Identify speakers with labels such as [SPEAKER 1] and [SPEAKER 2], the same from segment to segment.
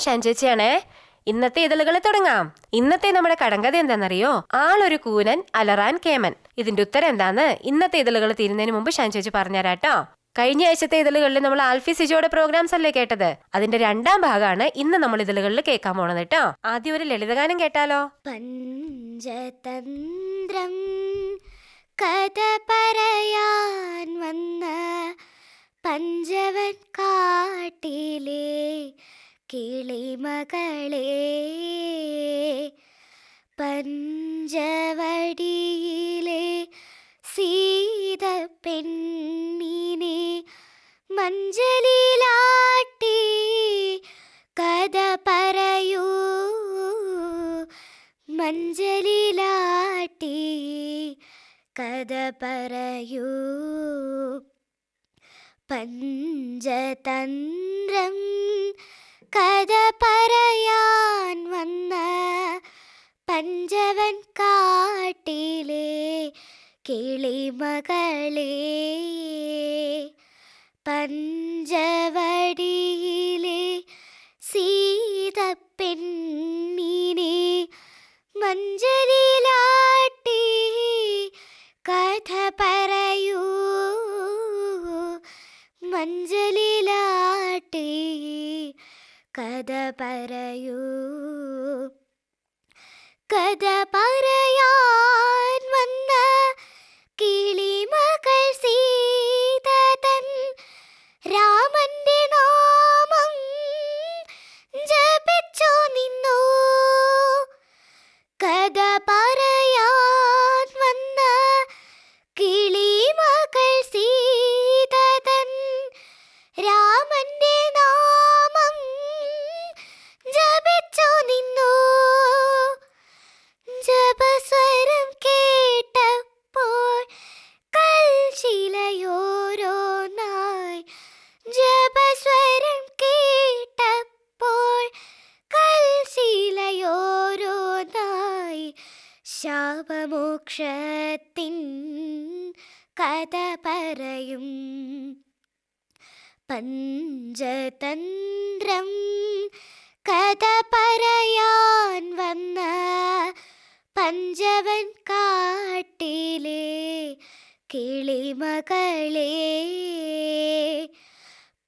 [SPEAKER 1] ഷാൻചേച്ചിയാണേ. ഇന്നത്തെ ഇതളുകൾ തുടങ്ങാം. ഇന്നത്തെ നമ്മുടെ കടങ്കഥ എന്താണെന്നറിയോ? ആളൊരു കൂനൻ അലറാൻ കേമൻ. ഇതിന്റെ ഉത്തരം എന്താന്ന് ഇന്നത്തെ ഇതളുകൾ തീരുന്നതിന് മുമ്പ് ഷാൻചേച്ചി പറഞ്ഞുതരാട്ടോ. കഴിഞ്ഞ ആഴ്ചത്തെ ഇതളുകളിൽ നമ്മൾ ആൽഫി സിജോയുടെ പ്രോഗ്രാംസ് അല്ലേ കേട്ടത്? അതിന്റെ 2ാം ഭാഗമാണ് ഇന്ന് നമ്മൾ ഇതളുകളിൽ കേൾക്കാൻ പോണത് കേട്ടോ. ആദ്യം ഒരു ലളിതഗാനം കേട്ടാലോ.
[SPEAKER 2] പഞ്ചതന്ത്രം കഥ പറയാൻ വന്ന പഞ്ചവൻ കാട്ടിലെ കിളിമകളെ, പഞ്ചവടിയിലെ സീത പെണ്ണിനെ മഞ്ചലിലാട്ടി കഥ പറയൂ, മഞ്ചലിലാട്ടി കഥ പറയൂ. പഞ്ചതന്ത്രം കഥ പറയാൻ വന്ന പഞ്ചവൻ കാട്ടിലെ കിളിമകളെ, പഞ്ചവടിയിലെ സീത പെണ്ണിനെ മഞ്ചലിലാട്ടി കഥ പറയൂ, മഞ്ചലിലാട്ടി കഥ പറയൂ. കഥ പറയാൻ വന്ന കിളിമകൾ സീത തൻ രാമന്റെ നാമം ജപിച്ചു നിന്നു. കഥ പറയാൻ വന്ന കിളിമകൾ സീത തൻ രാമന്റെ നാമം ജപിച്ചു നിന്നു. ജപസ്വരം കേട്ടപ്പോൾ കൽശിലയോരോന്നായി, ജപസ്വരം കേട്ടപ്പോൾ കൽശിലയോരോന്നായി ശാപമോക്ഷത്തിൻ കഥ പറയും. പഞ്ചതന്ത്രം കഥ പറയാൻ വന്ന പഞ്ചവൻ കാട്ടിലെ കിളിമകളെ,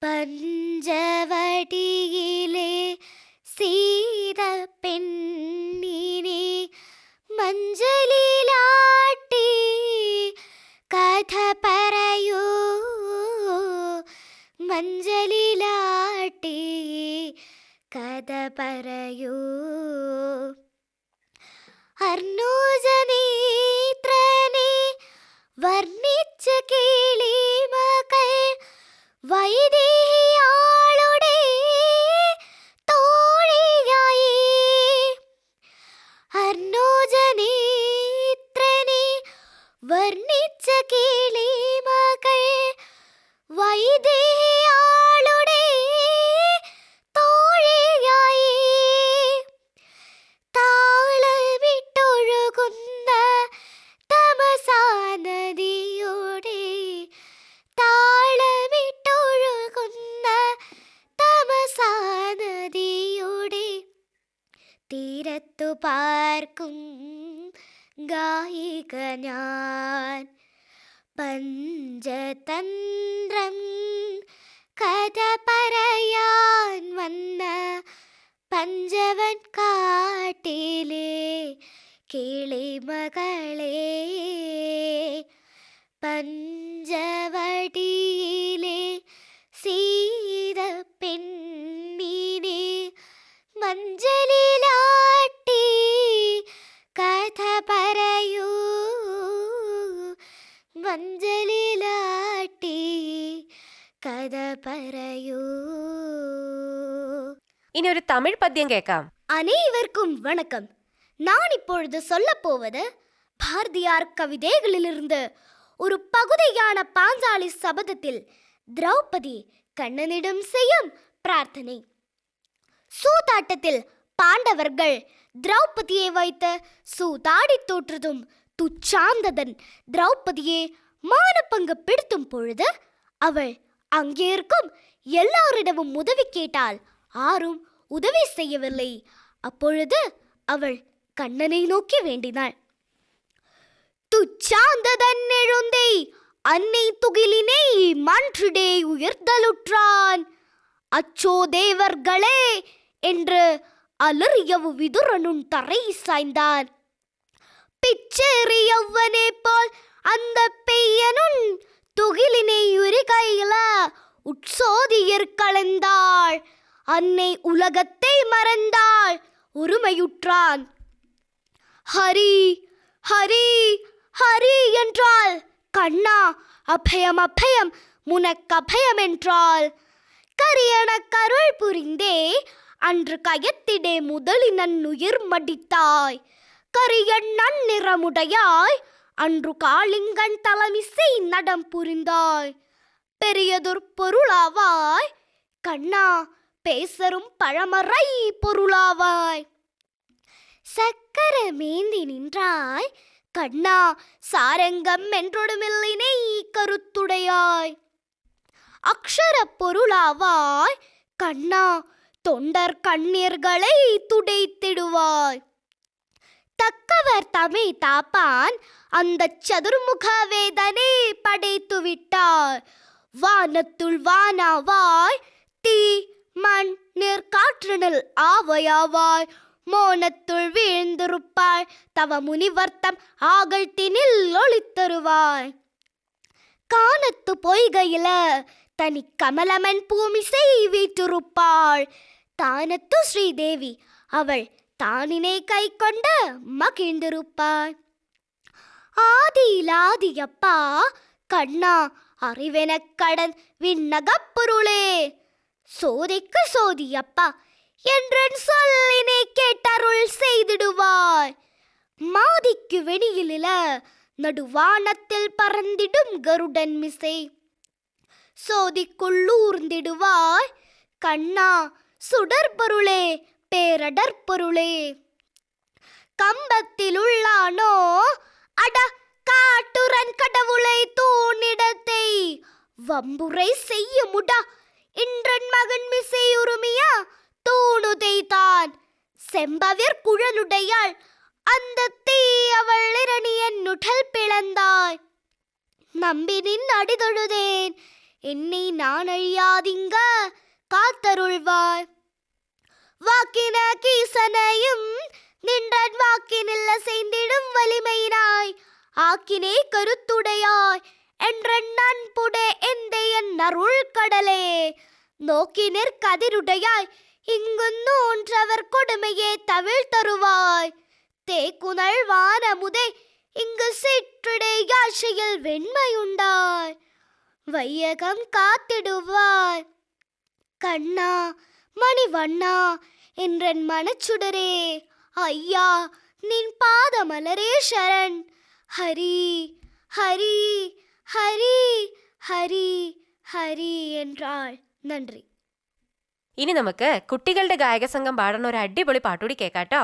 [SPEAKER 2] പഞ്ചവടിയിലെ സീത പെണ്ണിനെ മഞ്ചലിലാട്ടി കഥ പറയൂ, മഞ്ചലിലാട്ടി കഥ പറയൂ. അർണോജനേത്രനെ വർണ്ണിച്ച കിളിമകൾ വൈദേഹിയാളുടെ തോഴിയായി. അർണോജനേത്രനെ വർണ്ണിച്ച കിളിമകൾ വൈദേഹിയാളുടെ തോഴിയായി. താളമിട്ടൊഴുകുന്ന തമസാ നദിയുടെ, താളമിട്ടൊഴുകുന്ന തമസാ നദിയുടെ തീരത്തു പാർക്കും ഗായിക ഞാൻ. പഞ്ചതന്ത്രം കഥ പറയാൻ വന്ന പഞ്ചവൻ കാട്ടിലെ കിളിമകളെ, പഞ്ചവടിയിലെ സീത പെണ്ണിനെ മഞ്ചലിലാട്ടി കഥ പറയൂ, മഞ്ചലിലാട്ടി കഥ പറയൂ.
[SPEAKER 1] ഇനി ഒരു തമിഴ് പദ്യം കേൾക്കാം.
[SPEAKER 2] அனைவருக்கும் வணக்கம். நான் இப்பொழுது சொல்லப்போவது பாரதியார் கவிதைகளிலிருந்து ஒரு பகுதியான பாஞ்சாலி சபதத்தில் திரௌபதி கண்ணனிடம் செய்யும் பிரார்த்தனை. சூதாட்டத்தில் பாண்டவர்கள் திரௌபதியை வைத்து சூதாடி தோற்றதும் துச்சாந்ததன் திரௌபதியை மானப்பங்கு பிடித்தும் பொழுது அவள் அங்கே இருக்கும் எல்லாரிடமும் உதவி கேட்டால் ஆரும் உதவி செய்யவில்லை. அப்பொழுது அவள் கண்ணனை நோக்கி வேண்டினாள். துச்சாந்ததன் எழுந்தை அன்னை துகிலினை மன்றிடே உயர்த்தலுற்றான். அச்சோ தேவர்களே என்று அலறியவு விதுரனும் தரை சாய்ந்தான். பிச்சேறியவனே போல் அந்த பெய்யனும் துகிலினை உரிகையில உட்சோதியர் கலந்தாள். அன்னை உலகத்தை மறந்தாள், ஒருமையுற்றான். ஹரி ஹரி ஹரி என்றாள். கண்ணா அபயம் அபயம் முனக்கு அபயம் என்றாள். கரியன கருள் புரிந்தே அன்று கயத்திடே முதலினன் உயிர் மடித்தாய். கரியன் நன்னிறமுடையாய் அன்று காளிங்கன் தலைமிசை நடம் புரிந்தாய். பெரியதொரு பொருளாவாய் கண்ணா பேசரும் பழமறை பொருளாவாய். சக்கர மேந்தி நின்றாய் கண்ணா சாரங்கம் என்றொடுமில்லினை கருத்துடையாய். அக்ஷர பொருளாவாய் கண்ணா தொண்டர் கண்ணீர்களை துடைத்திடுவாய். தக்கவர் தமை தாப்பான் அந்த சதுர்முக வேதனை படைத்து விட்டார். வானத்துள் வானாவாய் தீ மண் நீர் காற்றினில் ஆவையாவாய். மோனத்துள் வீழ்ந்திருப்பாய் தவ முனிவர்த்தம் ஆகழ்த்தினில் ஒளித்தருவாய். காணத்து பொய்கையில தனி கமலமன் பூமிசை வீற்றிருப்பாள். தானத்து ஸ்ரீதேவி அவள் தானினை கை கொண்ட மகிழ்ந்திருப்பாய். ஆதியிலாதியப்பா கண்ணா அறிவெனக் கடன் விண்ணகப் பொருளே. சோதிக்கு சோதியப்பா என்றன் சொல்லினை கேட்டருள் செய்திடுவாய். மாதிக்கு வெணியில நடுவானத்தில் பறந்திடும் கருடன் மிசை. சோதிக்குள்ளூர்ந்திடுவாய் கண்ணா சுடற்பொருளே பேரடற்பொருளே. கம்பத்தில் உள்ளானோ அட காட்டுரன் கடவுளை தூணிடத்தை வம்புரை செய்யுமுடா இன்றன் மகன் மிசை உருமியா தூணுதைத்தான். செம்பவிர் குழலுடையாள் அந்த தீ அவள் இரணியன் நுடல் பிளந்தாய். நம்பினின் அடிதொழுதேன் என்னை நான் அழியாதிங்க காத்தருள்வாய். வாக்கின கீசனையும் நின்றன் வாக்கினில்ல செய்திடும் வலிமையினாய். ஆக்கினே கருத்துடையாய் என்றன் நன்புடே எந்தையன் அருள் கடலே. நோக்கினிற் கதிருடையாய் இங்குன்னு ஒன்றவர் கொடுமையே தவிழ் தருவாய். தேக்குனல் வானமுதே இங்கு சிற்றிடை யாழ்ச்சியில் வெண்மையுண்டாய். வையகம் காத்திடுவாய் கண்ணா மணிவண்ணா என்றன் மனச்சுடரே. ஐயா நின் பாதமலரே சரண். ஹரி ஹரி ஹரி ஹரி ஹரி என்றாள். നന്ദി.
[SPEAKER 1] ഇനി നമുക്ക് കുട്ടികളുടെ ഗായക സംഘം പാടുന്ന ഒരു അടിപൊളി പാട്ടുകൂടി കേൾക്കാട്ടോ.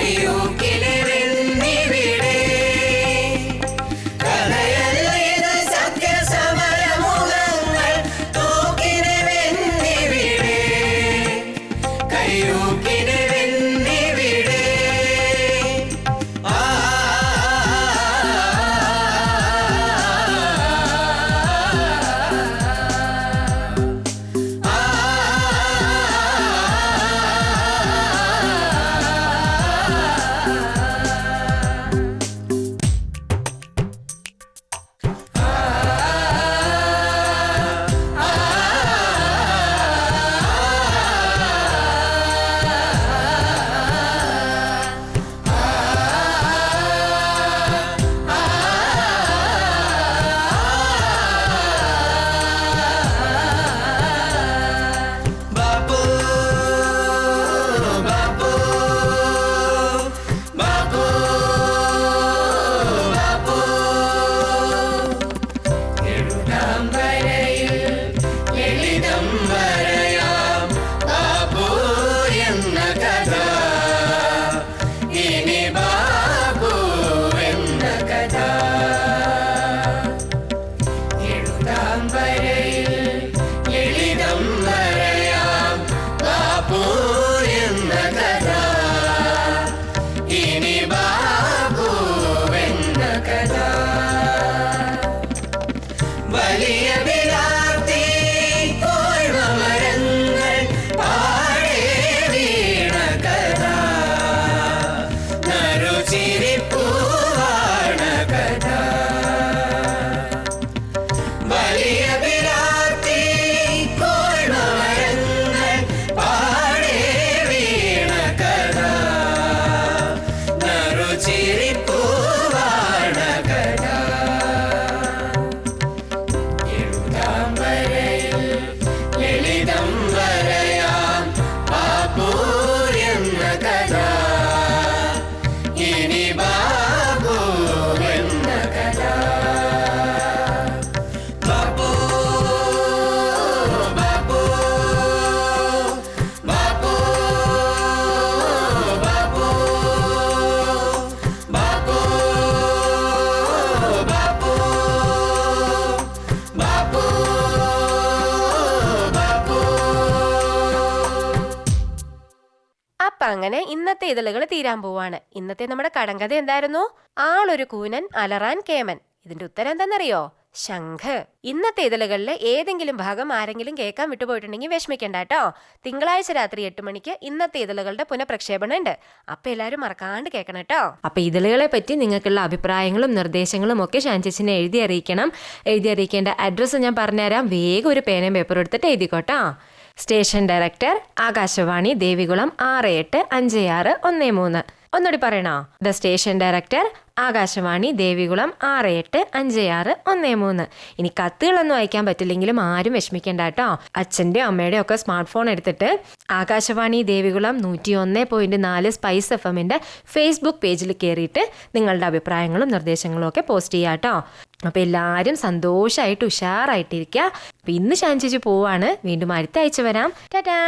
[SPEAKER 3] കയ്യൂക്കിലെ വെന്നിവിടെ കഥയല്ല ഇത് സത്യസമരമുഖങ്ങൾ തൂക്കിനെ വെന്നിവിടെ കയ്യൂക്കിനെ വെന്നിവിടെ വലിയ വിലാത്തി കോഴ്മരങ്ങൾ പാടേ വീണ കഥ നറുചിരിപ്പൂവാണ കഥ വലിയ വിലാത്തി കോഴ്മരങ്ങൾ പാടേ വീണ കഥ നറുചിരിപ്പൂവാണ കഥ
[SPEAKER 1] അപ്പൊ അങ്ങനെ ഇന്നത്തെ ഇതളുകൾ തീരാൻ പോവാണ്. ഇന്നത്തെ നമ്മുടെ കടങ്കഥ എന്തായിരുന്നു? ആളൊരു കൂനൻ അലറാൻ കേമൻ. ഇതിന്റെ ഉത്തരം എന്താണെന്നറിയോ? ശംഖ്. ഇന്നത്തെ ഇതളുകളിലെ ഏതെങ്കിലും ഭാഗം ആരെങ്കിലും കേൾക്കാൻ വിട്ടുപോയിട്ടുണ്ടെങ്കിൽ വിഷമിക്കണ്ട കേട്ടോ. തിങ്കളാഴ്ച രാത്രി 8 മണിക്ക് ഇന്നത്തെ ഇതളുകളുടെ പുനഃപ്രക്ഷേപണം ഉണ്ട്. അപ്പൊ എല്ലാവരും മറക്കാണ്ട് കേൾക്കണം കേട്ടോ. അപ്പൊ ഇതളുകളെ പറ്റി നിങ്ങൾക്കുള്ള അഭിപ്രായങ്ങളും നിർദ്ദേശങ്ങളും ഒക്കെ ഷാൻചേച്ചിനെ എഴുതി അറിയിക്കണം. എഴുതി അറിയിക്കേണ്ട അഡ്രസ്സ് ഞാൻ പറഞ്ഞുതരാം. വേഗം ഒരു പേനയും പേപ്പറും എടുത്തിട്ട് എഴുതിക്കോട്ടോ. Station director Akashvani Devikulam 685613. ഒന്നുകൂടി പറയണോ? The station director Akashvani Devikulam 685613. ഇനി കത്തുകളൊന്നും അയക്കാൻ പറ്റില്ലെങ്കിലും ആരും വിഷമിക്കേണ്ട കേട്ടോ. അച്ഛൻ്റെയോ അമ്മയുടെയോ ഒക്കെ സ്മാർട്ട് ഫോൺ എടുത്തിട്ട് Akashvani Devikulam 101.4 spice FM Facebook പേജിൽ കയറിയിട്ട് നിങ്ങളുടെ അഭിപ്രായങ്ങളും നിർദ്ദേശങ്ങളും ഒക്കെ പോസ്റ്റ് ചെയ്യാം കേട്ടോ. അപ്പോൾ എല്ലാവരും സന്തോഷമായിട്ട് ഉഷാറായിട്ടിരിക്കുക. അപ്പം ഇന്ന് ഷാൻചേച്ചി പോവാണ്. വീണ്ടും അടുത്ത ആഴ്ച വരാം. ടാറ്റാ.